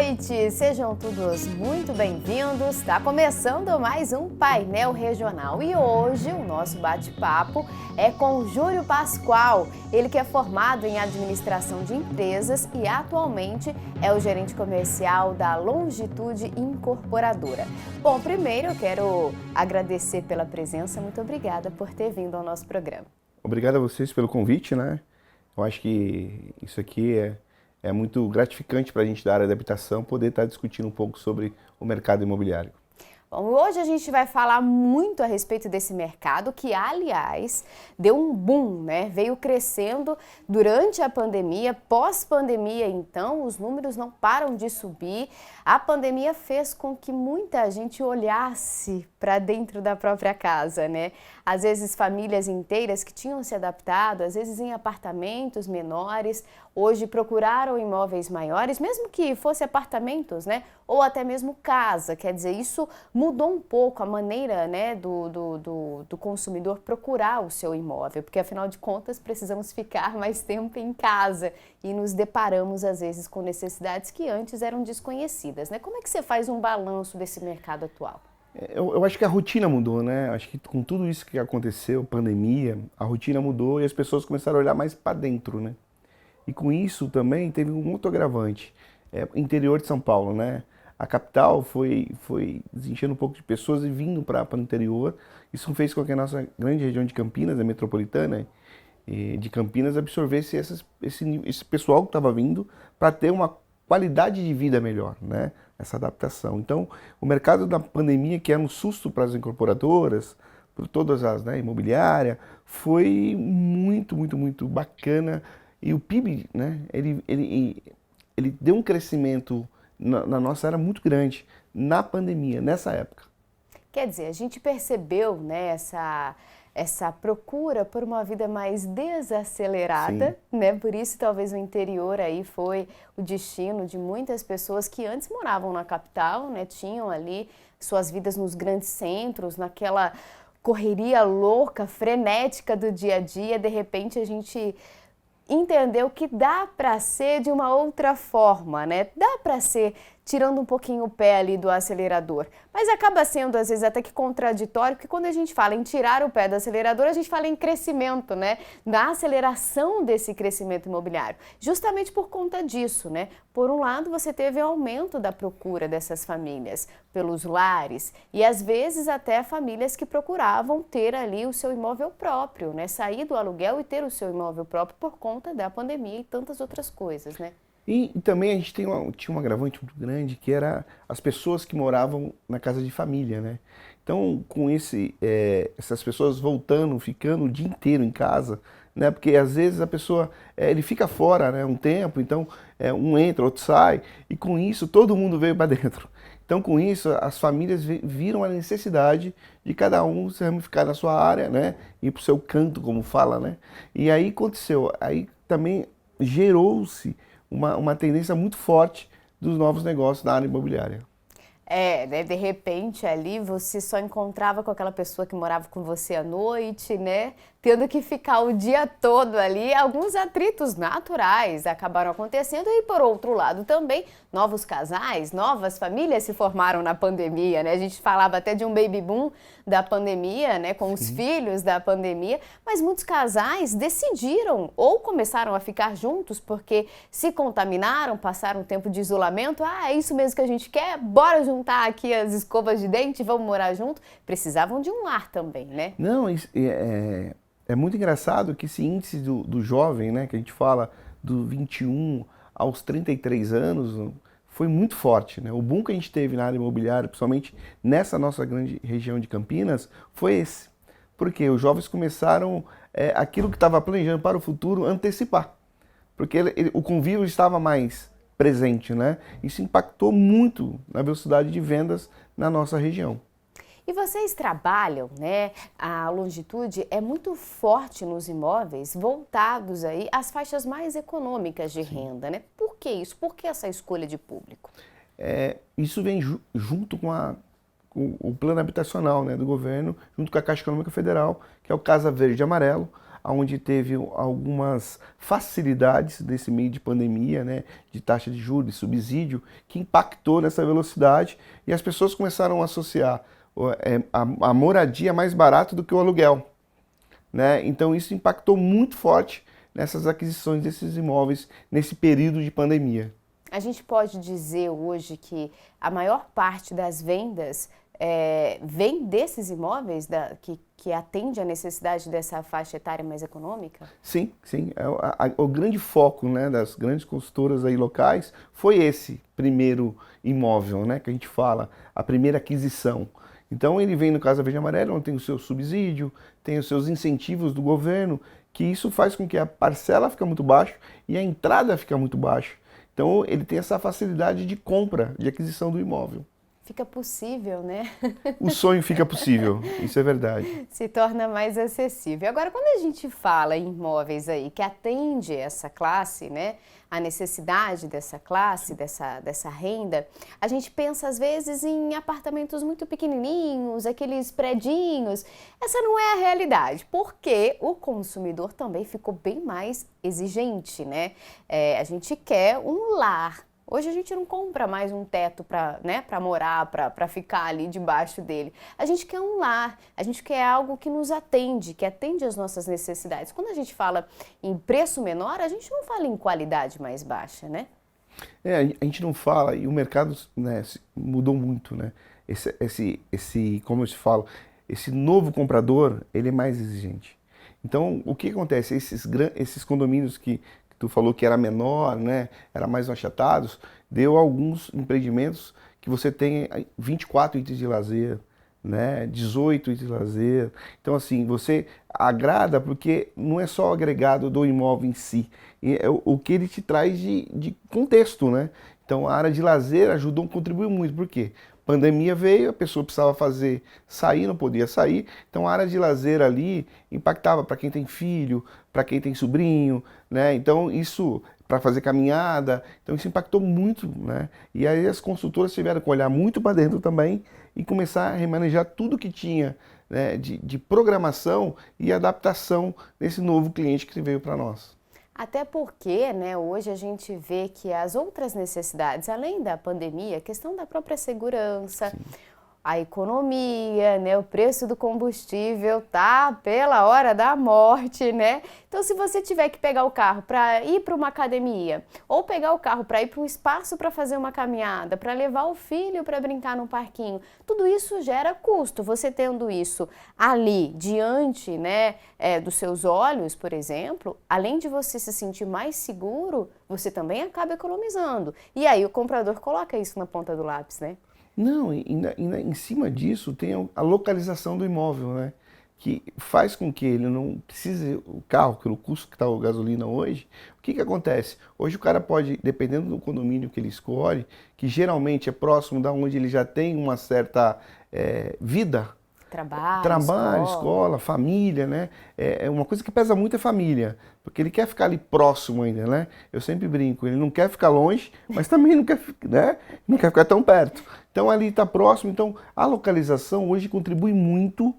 noite, sejam todos muito bem-vindos. Está começando mais um Painel Regional e hoje o nosso bate-papo é com Júlio Pascoal, ele que é formado em administração de empresas e atualmente é o gerente comercial da Longitude Incorporadora. Bom, primeiro eu quero agradecer pela presença, muito obrigada por ter vindo ao nosso programa. Obrigado a vocês pelo convite, né? Eu acho que isso aqui é muito gratificante para a gente da área de habitação poder estar discutindo um pouco sobre o mercado imobiliário. Bom, hoje a gente vai falar muito a respeito desse mercado que, aliás, deu um boom, né? Veio crescendo durante a pandemia, pós-pandemia, então, os números não param de subir. A pandemia fez com que muita gente olhasse para dentro da própria casa, né? Às vezes famílias inteiras que tinham se adaptado, às vezes em apartamentos menores, hoje procuraram imóveis maiores, mesmo que fosse apartamentos, né? Ou até mesmo casa, quer dizer, isso mudou um pouco a maneira, né, do consumidor procurar o seu imóvel, porque afinal de contas precisamos ficar mais tempo em casa e nos deparamos às vezes com necessidades que antes eram desconhecidas, né? Como é que você faz um balanço desse mercado atual? Eu acho que a rotina mudou, né? Acho que com tudo isso que aconteceu, pandemia, a rotina mudou e as pessoas começaram a olhar mais para dentro, né? E com isso também teve um outro agravante, interior de São Paulo, né? A capital foi desenchendo um pouco de pessoas e vindo para o interior. Isso fez com que a nossa grande região de Campinas, a metropolitana de Campinas, absorvesse esse pessoal que estava vindo para ter uma qualidade de vida melhor, né? Essa adaptação. Então, o mercado da pandemia, que era um susto para as incorporadoras, para todas as, né, imobiliária, foi muito bacana. E o PIB, né, ele deu um crescimento na nossa área muito grande na pandemia, nessa época. Quer dizer, a gente percebeu, né, essa procura por uma vida mais desacelerada, né? Por isso talvez o interior aí foi o destino de muitas pessoas que antes moravam na capital, né? Tinham ali suas vidas nos grandes centros, naquela correria louca, frenética do dia a dia. De repente a gente entendeu que dá para ser de uma outra forma, né? Dá para ser tirando um pouquinho o pé ali do acelerador. Mas acaba sendo, às vezes, até que contraditório, porque quando a gente fala em tirar o pé do acelerador, a gente fala em crescimento, né? Na aceleração desse crescimento imobiliário. Justamente por conta disso, né? Por um lado, você teve o aumento da procura dessas famílias pelos lares e, às vezes, até famílias que procuravam ter ali o seu imóvel próprio, né? Sair do aluguel e ter o seu imóvel próprio por conta da pandemia e tantas outras coisas, né? E também a gente tinha um agravante muito grande, que era as pessoas que moravam na casa de família, né? Então, com essas pessoas voltando, ficando o dia inteiro em casa, né? Porque às vezes a pessoa, ele fica fora, né, um tempo, então um entra, outro sai, e com isso todo mundo veio para dentro. Então, com isso, as famílias viram a necessidade de cada um se ramificar na sua área, né? Ir para o seu canto, como fala, né? E aí aconteceu, aí também gerou-se uma tendência muito forte dos novos negócios na área imobiliária. Né, de repente ali você só encontrava com aquela pessoa que morava com você à noite, né? Tendo que ficar o dia todo ali, alguns atritos naturais acabaram acontecendo e, por outro lado, também novos casais, novas famílias se formaram na pandemia, né? A gente falava até de um baby boom da pandemia, né? Com os filhos da pandemia, mas muitos casais decidiram ou começaram a ficar juntos porque se contaminaram, passaram um tempo de isolamento. É isso mesmo que a gente quer, bora juntar aqui as escovas de dente, vamos morar junto. Precisavam de um lar também, né? Não, é muito engraçado que esse índice do jovem, né, que a gente fala do 21 aos 33 anos, foi muito forte, né? O boom que a gente teve na área imobiliária, principalmente nessa nossa grande região de Campinas, foi esse. Porque os jovens começaram aquilo que estava planejando para o futuro antecipar. Porque o convívio estava mais presente, né? Isso impactou muito na velocidade de vendas na nossa região. E vocês trabalham, né? A Longitude é muito forte nos imóveis voltados aí às faixas mais econômicas de renda, né? Por que isso? Por que essa escolha de público? Isso vem junto com o plano habitacional, né, do governo, junto com a Caixa Econômica Federal, que é o Casa Verde e Amarelo, onde teve algumas facilidades nesse meio de pandemia, né, de taxa de juros, de subsídio, que impactou nessa velocidade e as pessoas começaram a associar a moradia mais barato do que o aluguel, né? Então isso impactou muito forte nessas aquisições desses imóveis nesse período de pandemia. A gente pode dizer hoje que a maior parte das vendas vem desses imóveis que atende à necessidade dessa faixa etária mais econômica? Sim, sim. O grande foco, né, das grandes consultoras aí locais foi esse primeiro imóvel, né, que a gente fala, a primeira aquisição. Então ele vem no Casa Verde e Amarela, onde tem o seu subsídio, tem os seus incentivos do governo, que isso faz com que a parcela fica muito baixa e a entrada fica muito baixa. Então ele tem essa facilidade de compra, de aquisição do imóvel. Fica possível, né? O sonho fica possível, isso é verdade. Se torna mais acessível. Agora, quando a gente fala em imóveis aí que atende essa classe, né, a necessidade dessa classe, dessa renda, a gente pensa às vezes em apartamentos muito pequenininhos, aqueles predinhos. Essa não é a realidade, porque o consumidor também ficou bem mais exigente, né? A gente quer um lar. Hoje a gente não compra mais um teto para, né, para morar, para ficar ali debaixo dele. A gente quer um lar, a gente quer algo que nos atende, que atende às nossas necessidades. Quando a gente fala em preço menor, a gente não fala em qualidade mais baixa, né? A gente não fala, e o mercado, né, mudou muito, né? Como eu te falo, esse novo comprador, ele é mais exigente. Então, o que acontece? Esses condomínios que tu falou que era menor, né, era mais achatados, deu alguns empreendimentos que você tem 24 itens de lazer, né, 18 itens de lazer. Então, assim, você agrada porque não é só o agregado do imóvel em si, é o que ele te traz de contexto, né? Então, a área de lazer contribuiu muito. Por quê? Pandemia veio, a pessoa precisava sair, não podia sair, então a área de lazer ali impactava para quem tem filho, para quem tem sobrinho, né? Então isso, para fazer caminhada, então isso impactou muito, né? E aí as consultoras tiveram que olhar muito para dentro também e começar a remanejar tudo que tinha, né, de programação e adaptação nesse novo cliente que veio para nós. Até porque, né, hoje a gente vê que as outras necessidades, além da pandemia, a questão da própria segurança, sim, a economia, né, o preço do combustível tá pela hora da morte, né? Então, se você tiver que pegar o carro para ir para uma academia, ou pegar o carro para ir para um espaço para fazer uma caminhada, para levar o filho para brincar no parquinho, tudo isso gera custo. Você tendo isso ali diante, né, dos seus olhos, por exemplo, além de você se sentir mais seguro, você também acaba economizando. E aí o comprador coloca isso na ponta do lápis, né? Não, em cima disso tem a localização do imóvel, né? Que faz com que ele não precise, o carro, pelo custo que está a gasolina hoje, o que acontece? Hoje o cara pode, dependendo do condomínio que ele escolhe, que geralmente é próximo da onde ele já tem uma certa vida, trabalho, escola, família, né? Uma coisa que pesa muito é família, porque ele quer ficar ali próximo ainda, né? Eu sempre brinco, ele não quer ficar longe, mas também não quer, né? Não quer ficar tão perto. Então ali está próximo, então a localização hoje contribui muito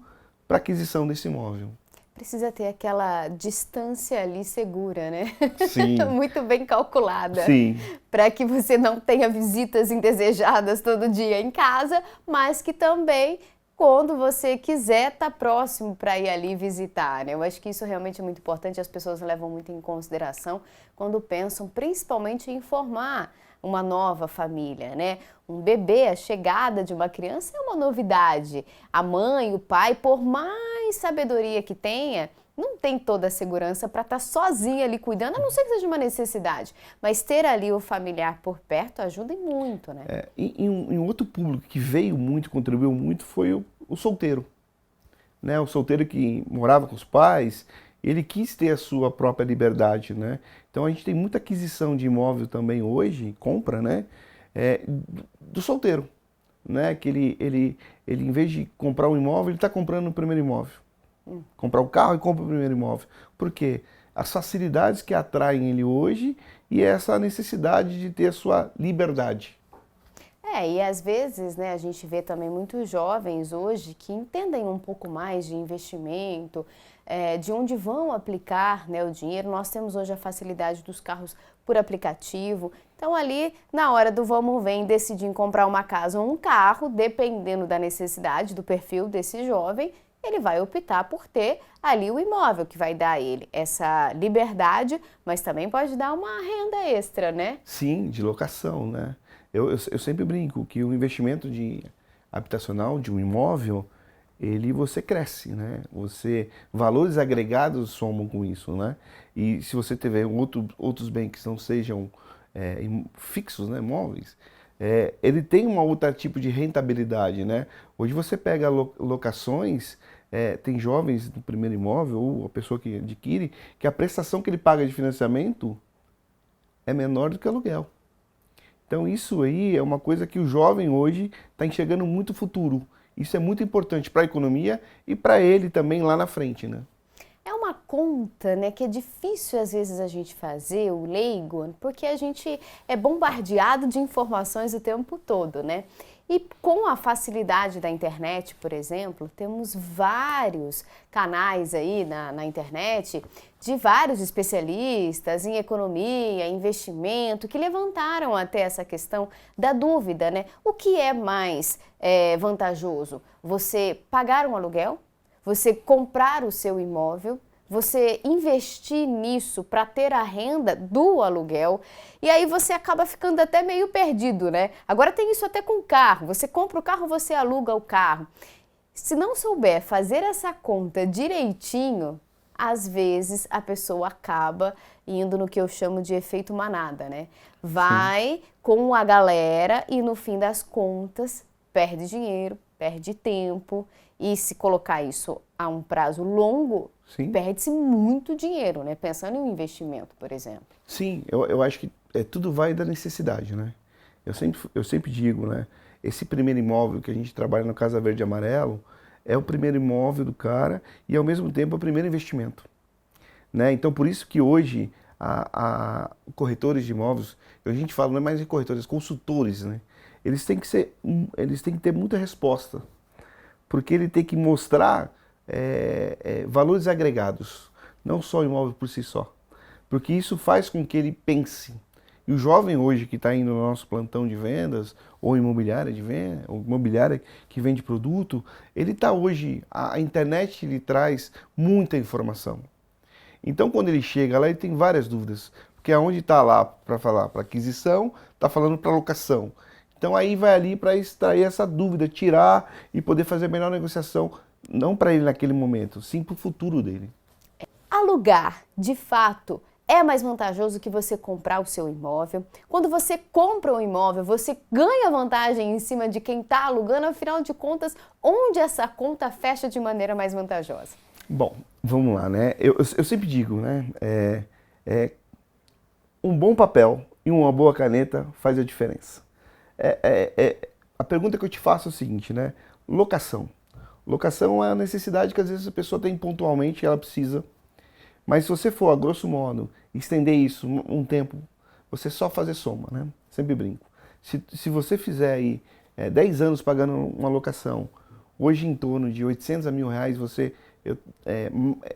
para a aquisição desse imóvel. Precisa ter aquela distância ali segura, né? Sim. Muito bem calculada. Sim. Para que você não tenha visitas indesejadas todo dia em casa, mas que também, quando você quiser, tá próximo para ir ali visitar, né? Eu acho que isso realmente é muito importante, as pessoas levam muito em consideração quando pensam principalmente em formar uma nova família, né? Um bebê, a chegada de uma criança é uma novidade. A mãe, o pai, por mais sabedoria que tenha, não tem toda a segurança para estar sozinha ali cuidando, a não ser que seja uma necessidade. Mas ter ali o familiar por perto ajuda muito, né? E outro público que veio muito, contribuiu muito, foi o solteiro. Né? O solteiro que morava com os pais, ele quis ter a sua própria liberdade, né? Então a gente tem muita aquisição de imóvel também hoje, compra, né? Do solteiro, né? Que ele em vez de comprar um imóvel, ele está comprando o primeiro imóvel. Comprar um carro e compra o primeiro imóvel. Por quê? As facilidades que atraem ele hoje e essa necessidade de ter a sua liberdade. E às vezes, né, a gente vê também muitos jovens hoje que entendem um pouco mais de investimento, de onde vão aplicar, né, o dinheiro. Nós temos hoje a facilidade dos carros por aplicativo. Então ali, na hora do vamos ver, decidir em comprar uma casa ou um carro, dependendo da necessidade, do perfil desse jovem, ele vai optar por ter ali o imóvel, que vai dar a ele essa liberdade, mas também pode dar uma renda extra, né? Sim, de locação, né? Eu sempre brinco que o investimento habitacional de um imóvel, você cresce, né? Valores agregados somam com isso, né? E se você tiver outros bens que não sejam fixos, né, imóveis, ele tem um outro tipo de rentabilidade, né? Hoje você pega locações, tem jovens do primeiro imóvel, ou a pessoa que adquire, que a prestação que ele paga de financiamento é menor do que o aluguel. Então isso aí é uma coisa que o jovem hoje está enxergando muito futuro. Isso é muito importante para a economia e para ele também lá na frente, né? É uma conta, né, que é difícil às vezes a gente fazer, o leigo, porque a gente é bombardeado de informações o tempo todo, né? E com a facilidade da internet, por exemplo, temos vários canais aí na internet de vários especialistas em economia, investimento, que levantaram até essa questão da dúvida, né? O que é mais vantajoso? Você pagar um aluguel? Você comprar o seu imóvel, você investir nisso para ter a renda do aluguel, e aí você acaba ficando até meio perdido, né? Agora tem isso até com o carro, você compra o carro, você aluga o carro. Se não souber fazer essa conta direitinho, às vezes a pessoa acaba indo no que eu chamo de efeito manada, né? Vai com a galera e no fim das contas perde dinheiro, perde tempo. E se colocar isso a um prazo longo, perde-se muito dinheiro, né? Pensando em um investimento, por exemplo. Sim, eu acho que tudo vai da necessidade, né? Eu sempre digo, né? Esse primeiro imóvel que a gente trabalha no Casa Verde e Amarelo é o primeiro imóvel do cara e ao mesmo tempo é o primeiro investimento, né? Então por isso que hoje corretores de imóveis, a gente fala não é mais em corretores, consultores, né? Eles têm que ter muita resposta. Porque ele tem que mostrar valores agregados, não só o imóvel por si só. Porque isso faz com que ele pense. E o jovem hoje que está indo no nosso plantão de vendas, ou imobiliária de venda, ou imobiliária que vende produto, ele está hoje, a internet lhe traz muita informação. Então quando ele chega lá, ele tem várias dúvidas. Porque aonde está lá para falar para aquisição, está falando para locação. Então aí vai ali para extrair essa dúvida, tirar e poder fazer a melhor negociação, não para ele naquele momento, sim para o futuro dele. Alugar, de fato, é mais vantajoso que você comprar o seu imóvel. Quando você compra um imóvel, você ganha vantagem em cima de quem está alugando, afinal de contas, onde essa conta fecha de maneira mais vantajosa? Bom, vamos lá, né? Eu sempre digo, né? Um bom papel e uma boa caneta faz a diferença. A pergunta que eu te faço é o seguinte, né? Locação. Locação é a necessidade que às vezes a pessoa tem pontualmente e ela precisa. Mas se você for, a grosso modo, estender isso um tempo, você só fazer soma, né? Sempre brinco. Se você fizer aí 10 anos pagando uma locação, hoje em torno de 800 a R$1.000,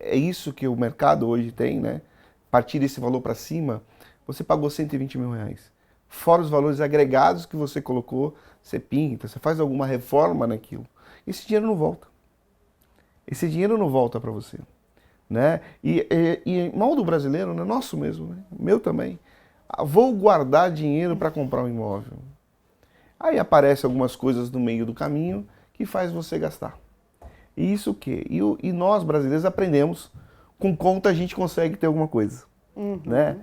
é isso que o mercado hoje tem, né? Partir desse valor para cima, você pagou R$120.000. Fora os valores agregados que você colocou, você pinta, você faz alguma reforma naquilo. Esse dinheiro não volta. Esse dinheiro não volta para você, né? E mal do brasileiro, né? Nosso mesmo, né? Meu também. Vou guardar dinheiro para comprar um imóvel. Aí aparecem algumas coisas no meio do caminho que faz você gastar. E isso o quê? E nós brasileiros aprendemos, com conta a gente consegue ter alguma coisa, né?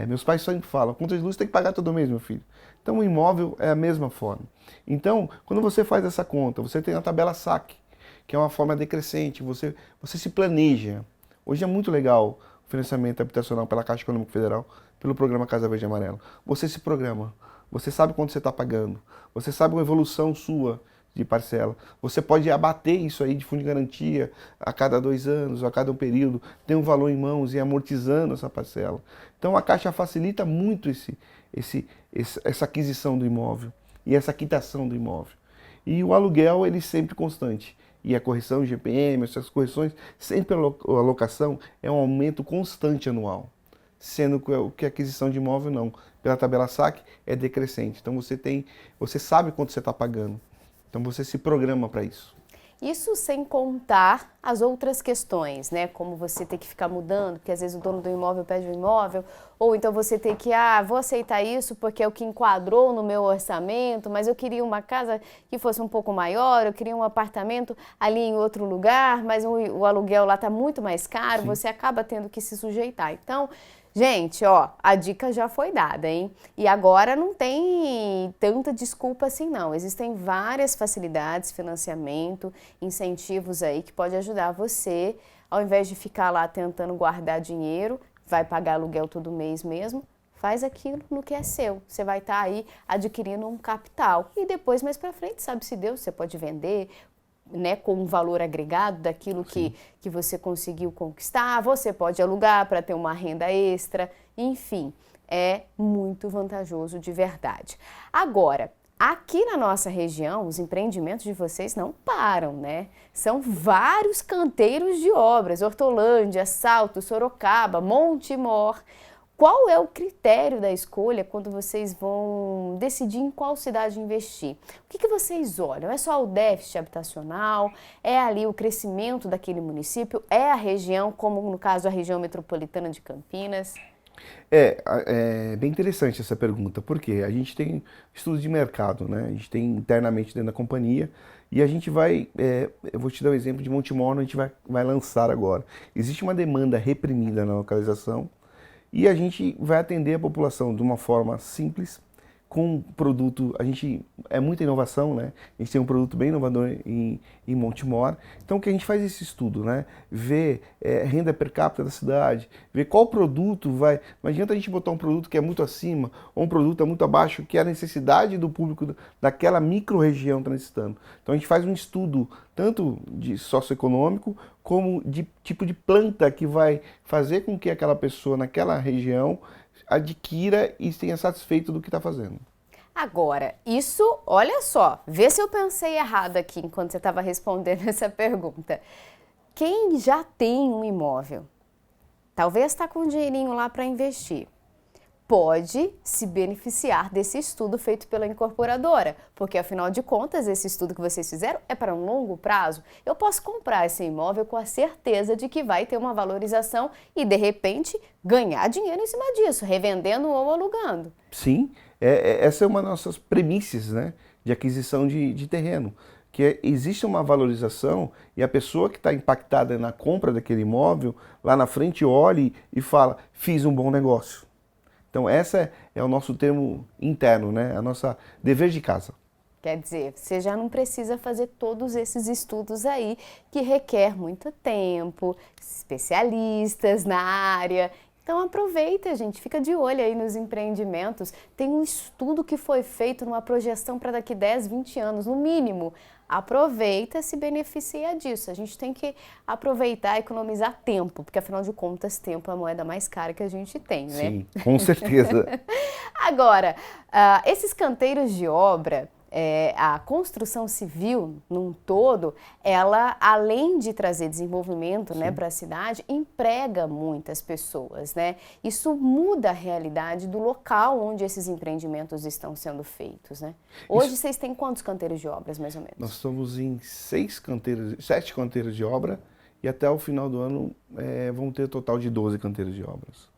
Meus pais sempre falam, conta de luz tem que pagar todo mês, meu filho. Então o imóvel é a mesma forma. Então, quando você faz essa conta, você tem a tabela SAC, que é uma forma decrescente, você se planeja. Hoje é muito legal o financiamento habitacional pela Caixa Econômica Federal, pelo programa Casa Verde e Amarelo. Você se programa, você sabe quanto você está pagando, você sabe uma evolução sua de parcela. Você pode abater isso aí de fundo de garantia a cada 2 anos, a cada um período, ter um valor em mãos e amortizando essa parcela. Então a Caixa facilita muito essa aquisição do imóvel e essa quitação do imóvel. E o aluguel, ele sempre constante. e a correção de IGPM, essas correções, sempre a locação é um aumento constante anual, sendo que a aquisição de imóvel não. Pela tabela SAC é decrescente, então você sabe quanto você está pagando, então você se programa para isso. Isso sem contar as outras questões, né? Como você ter que ficar mudando, porque às vezes o dono do imóvel pede o imóvel, ou então você ter que, vou aceitar isso porque é o que enquadrou no meu orçamento, mas eu queria uma casa que fosse um pouco maior, eu queria um apartamento ali em outro lugar, mas o aluguel lá está muito mais caro, você acaba tendo que se sujeitar. Então, gente, a dica já foi dada, hein? E agora não tem tanta desculpa assim, não. Existem várias facilidades, financiamento, incentivos aí que pode ajudar você, ao invés de ficar lá tentando guardar dinheiro, vai pagar aluguel todo mês mesmo, faz aquilo no que é seu. Você vai estar aí adquirindo um capital. E depois, mais pra frente, sabe-se Deus, você pode vender, né, com um valor agregado daquilo que você conseguiu conquistar, você pode alugar para ter uma renda extra, enfim, é muito vantajoso de verdade. Agora, aqui na nossa região, os empreendimentos de vocês não param, né? São vários canteiros de obras, Hortolândia, Salto, Sorocaba, Montemor. Qual é o critério da escolha quando vocês vão decidir em qual cidade investir? O que vocês olham? É só o déficit habitacional? É ali o crescimento daquele município? É a região, como no caso a região metropolitana de Campinas? É bem interessante essa pergunta, porque a gente tem estudo de mercado, né? A gente tem internamente dentro da companhia e a gente vai, eu vou te dar um exemplo de Montemor, a gente vai lançar agora. Existe uma demanda reprimida na localização, e a gente vai atender a população de uma forma simples, com um produto, é muita inovação, né? A gente tem um produto bem inovador em Montemor. Então, o que a gente faz esse estudo, né? Ver renda per capita da cidade, ver qual produto vai... Não adianta a gente botar um produto que é muito acima, ou um produto muito abaixo, que é a necessidade do público daquela micro-região transitando. Então, a gente faz um estudo tanto de socioeconômico, como de tipo de planta que vai fazer com que aquela pessoa naquela região adquira e tenha satisfeito do que está fazendo. Agora, isso, olha só, vê se eu pensei errado aqui enquanto você estava respondendo essa pergunta. Quem já tem um imóvel, talvez está com um dinheirinho lá para investir, pode se beneficiar desse estudo feito pela incorporadora, porque afinal de contas, esse estudo que vocês fizeram é para um longo prazo. Eu posso comprar esse imóvel com a certeza de que vai ter uma valorização e, de repente, ganhar dinheiro em cima disso, revendendo ou alugando. Sim, essa é uma das nossas premissas, né, de aquisição de terreno, que existe uma valorização e a pessoa que está impactada na compra daquele imóvel, lá na frente olhe e fala, fiz um bom negócio. Então, esse é o nosso termo interno, né? A nossa dever de casa. Quer dizer, você já não precisa fazer todos esses estudos aí, que requer muito tempo, especialistas na área. Então aproveita, gente, fica de olho aí nos empreendimentos. Tem um estudo que foi feito numa projeção para daqui 10, 20 anos, no mínimo. Aproveita e se beneficia disso. A gente tem que aproveitar e economizar tempo, porque afinal de contas, tempo é a moeda mais cara que a gente tem, né? Sim, com certeza. Agora, esses canteiros de obra, a construção civil num todo, ela, além de trazer desenvolvimento, né, para a cidade, emprega muitas pessoas, né? Isso muda a realidade do local onde esses empreendimentos estão sendo feitos, né? Hoje vocês têm quantos canteiros de obras, mais ou menos? Nós estamos em 7 canteiros de obra e até o final do ano vamos ter um total de 12 canteiros de obras.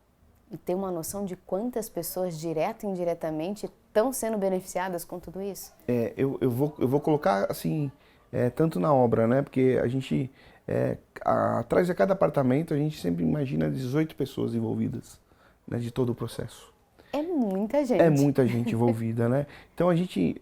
E tem uma noção de quantas pessoas, direta e indiretamente, estão sendo beneficiadas com tudo isso? Eu vou colocar assim, tanto na obra, né? Porque a gente, atrás de cada apartamento, a gente sempre imagina 18 pessoas envolvidas, né, de todo o processo. É muita gente. É muita gente envolvida, né? Então a gente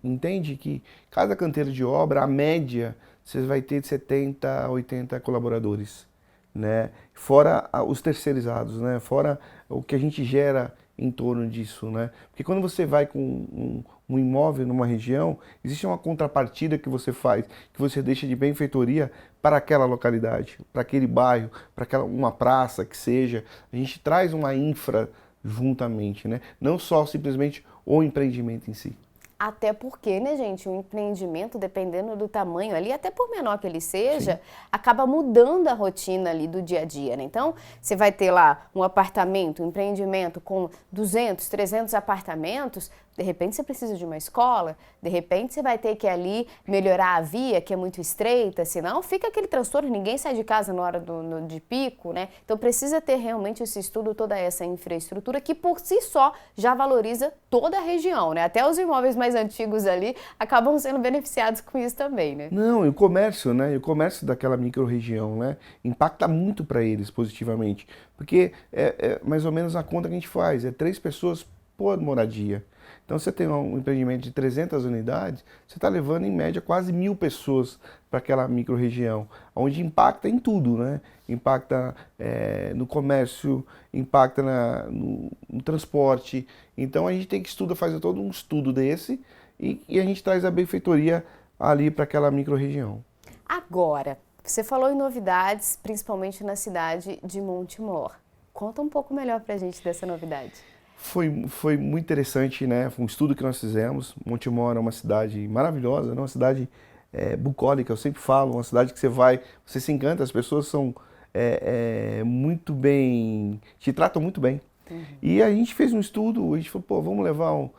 entende que cada canteiro de obra, a média, você vai ter de 70 a 80 colaboradores, né? Fora os terceirizados, né? Fora o que a gente gera em torno disso, né? Porque quando você vai com um imóvel numa região, existe uma contrapartida que você faz, que você deixa de benfeitoria para aquela localidade, para aquele bairro, para uma praça que seja. A gente traz uma infra juntamente, né? Não só simplesmente o empreendimento em si. Até porque, né, gente, um empreendimento, dependendo do tamanho ali, até por menor que ele seja, sim, acaba mudando a rotina ali do dia a dia, né? Então, você vai ter lá um apartamento, um empreendimento com 200, 300 apartamentos, de repente você precisa de uma escola, de repente você vai ter que ali melhorar a via, que é muito estreita, senão fica aquele transtorno, ninguém sai de casa na hora de pico, né? Então precisa ter realmente esse estudo, toda essa infraestrutura que por si só já valoriza toda a região, né? Até os imóveis mais antigos ali acabam sendo beneficiados com isso também, né? Não, e o comércio, né? E o comércio daquela micro-região, né? Impacta muito para eles positivamente, porque é mais ou menos a conta que a gente faz, é 3 pessoas por moradia. Então, você tem um empreendimento de 300 unidades, você está levando em média quase 1.000 pessoas para aquela micro-região, onde impacta em tudo, né? Impacta no comércio, impacta no transporte. Então, a gente tem que fazer todo um estudo desse e a gente traz a benfeitoria ali para aquela micro-região. Agora, você falou em novidades, principalmente na cidade de Montemor. Conta um pouco melhor para a gente dessa novidade. Foi muito interessante, né? Foi um estudo que nós fizemos. Montemor é uma cidade maravilhosa, né? Uma cidade bucólica, eu sempre falo, uma cidade que você se encanta, as pessoas são muito bem, te tratam muito bem. Uhum. E a gente fez um estudo, a gente falou, pô, vamos levar um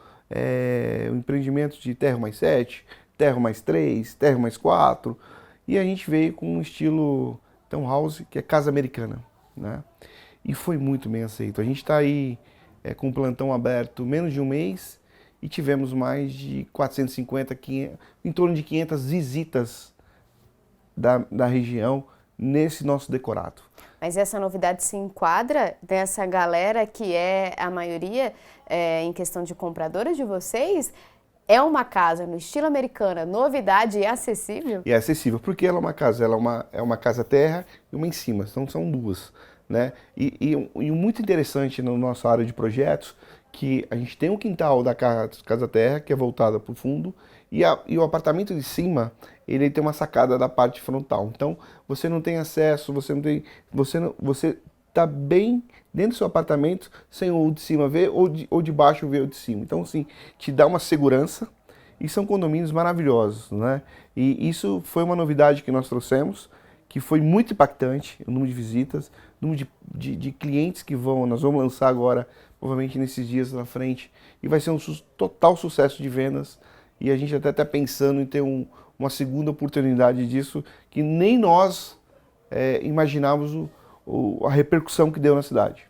empreendimento de térreo mais 7, térreo mais 3, térreo mais 4, e a gente veio com um estilo townhouse, que é casa americana, né? E foi muito bem aceito. A gente está aí com o plantão aberto menos de um mês e tivemos mais de 450, 500, em torno de 500 visitas da região nesse nosso decorado. Mas essa novidade se enquadra dessa galera que é a maioria em questão de compradores de vocês? É uma casa no estilo americana, novidade e acessível? E é acessível, porque ela é uma casa, é uma casa terra e uma em cima, então são duas. Né? E muito interessante na nossa área de projetos, que a gente tem um quintal da casa terra, que é voltada para o fundo, e o apartamento de cima, ele tem uma sacada da parte frontal. Então, você não tem acesso, você está bem dentro do seu apartamento, sem o de cima ver, ou de baixo ver o de cima. Então, assim, te dá uma segurança, e são condomínios maravilhosos, né? E isso foi uma novidade que nós trouxemos, que foi muito impactante, o número de visitas, o número de clientes que nós vamos lançar agora, provavelmente nesses dias na frente, e vai ser um total sucesso de vendas, e a gente até está pensando em ter uma segunda oportunidade disso, que nem nós imaginávamos a repercussão que deu na cidade.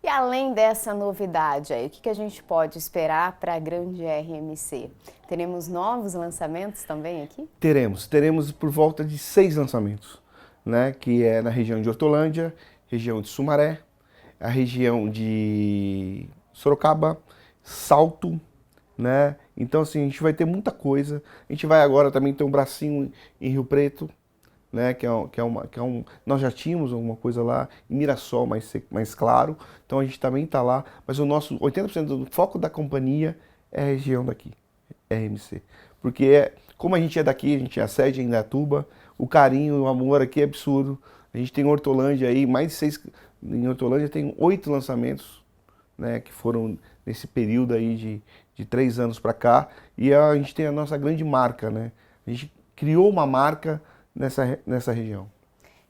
E além dessa novidade aí, o que a gente pode esperar para a grande RMC? Teremos novos lançamentos também aqui? Teremos por volta de 6 lançamentos. Né, que é na região de Hortolândia, região de Sumaré, a região de Sorocaba, Salto, né? Então assim, a gente vai ter muita coisa. A gente vai agora também ter um bracinho em Rio Preto, né? Nós já tínhamos alguma coisa lá em Mirassol, mais claro. Então a gente também está lá, mas o nosso 80% do foco da companhia é a região daqui, RMC, porque como a gente é daqui, a gente é a sede em Indaiatuba, o carinho, o amor aqui é absurdo. A gente tem Hortolândia aí, em Hortolândia tem 8 lançamentos, né, que foram nesse período aí de 3 anos para cá, e a gente tem a nossa grande marca, né? A gente criou uma marca nessa região.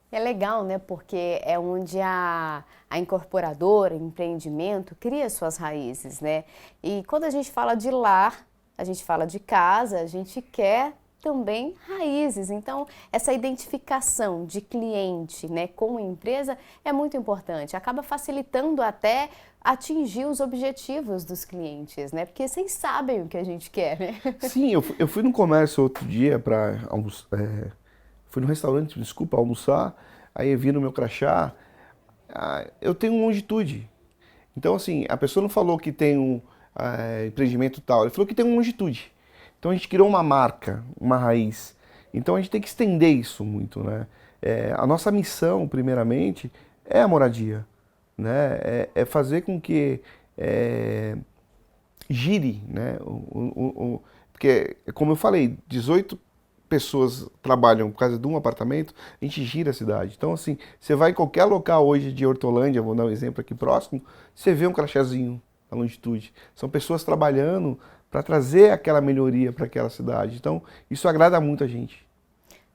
É legal, né, porque é onde a incorporadora, o empreendimento, cria suas raízes, né? E quando a gente fala de lar, a gente fala de casa, a gente quer também raízes. Então, essa identificação de cliente, né, com a empresa é muito importante. Acaba facilitando até atingir os objetivos dos clientes, né? Porque vocês sabem o que a gente quer, né? Sim, eu fui no comércio outro dia para almoçar, fui no restaurante, desculpa, almoçar, aí eu vi no meu crachá, eu tenho uma longitude. Então, assim, a pessoa não falou que tem um empreendimento tal, ele falou que tem uma longitude. Então a gente criou uma marca, uma raiz. Então a gente tem que estender isso muito, né? A nossa missão, primeiramente, é a moradia, né? É fazer com que gire, né? Porque, como eu falei, 18 pessoas trabalham por causa de um apartamento, a gente gira a cidade. Então, assim, você vai em qualquer local hoje de Hortolândia, vou dar um exemplo aqui próximo, você vê um crachazinho na longitude. São pessoas trabalhando para trazer aquela melhoria para aquela cidade. Então, isso agrada muito a gente.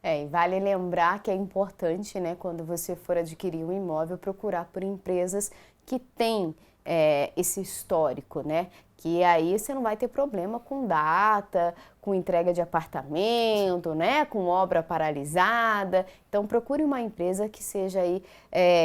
E vale lembrar que é importante, né, quando você for adquirir um imóvel, procurar por empresas que têm esse histórico, né? Que aí você não vai ter problema com data, com entrega de apartamento, né? Com obra paralisada. Então procure uma empresa que seja aí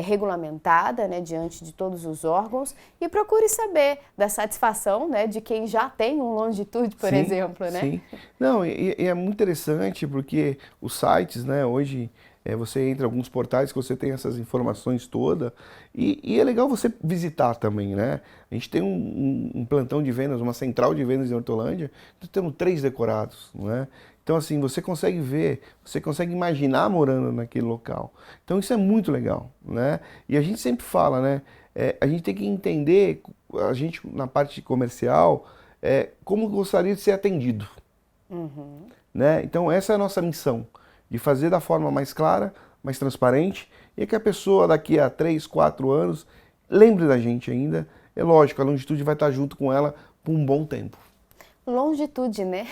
regulamentada, né? Diante de todos os órgãos, e procure saber da satisfação, né? De quem já tem um Longitude, por exemplo, né? Sim. Não, e é muito interessante porque os sites, né? Hoje você entra em alguns portais que você tem essas informações todas e é legal você visitar também, né? A gente tem um plantão de vendas, uma central de vendas em Hortolândia, temos 3 decorados, não é? Então assim, você consegue ver, você consegue imaginar morando naquele local. Então isso é muito legal, né? E a gente sempre fala, né? A gente tem que entender, a gente na parte comercial, como gostaria de ser atendido, né? Então essa é a nossa missão, de fazer da forma mais clara, mais transparente, e que a pessoa daqui a 3, 4 anos lembre da gente ainda. É lógico, a Longitude vai estar junto com ela por um bom tempo. Longitude, né?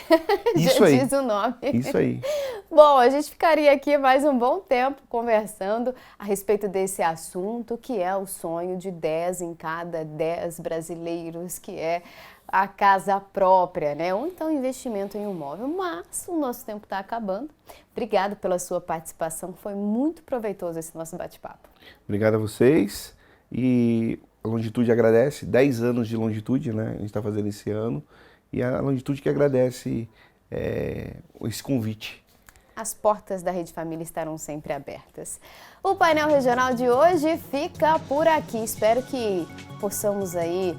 Isso Já aí. diz o nome. Isso aí. Bom, a gente ficaria aqui mais um bom tempo conversando a respeito desse assunto, que é o sonho de 10 em cada 10 brasileiros, que é a casa própria, né? Ou então investimento em um imóvel. Mas o nosso tempo está acabando. Obrigado pela sua participação. Foi muito proveitoso esse nosso bate-papo. Obrigado a vocês. E a Longitude agradece. 10 anos de Longitude, né? A gente está fazendo esse ano. E a Longitude que agradece esse convite. As portas da Rede Família estarão sempre abertas. O painel regional de hoje fica por aqui. Espero que possamos aí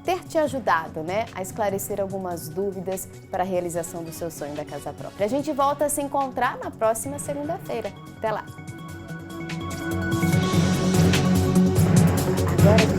ter te ajudado, né, a esclarecer algumas dúvidas para a realização do seu sonho da casa própria. A gente volta a se encontrar na próxima segunda-feira. Até lá! Agora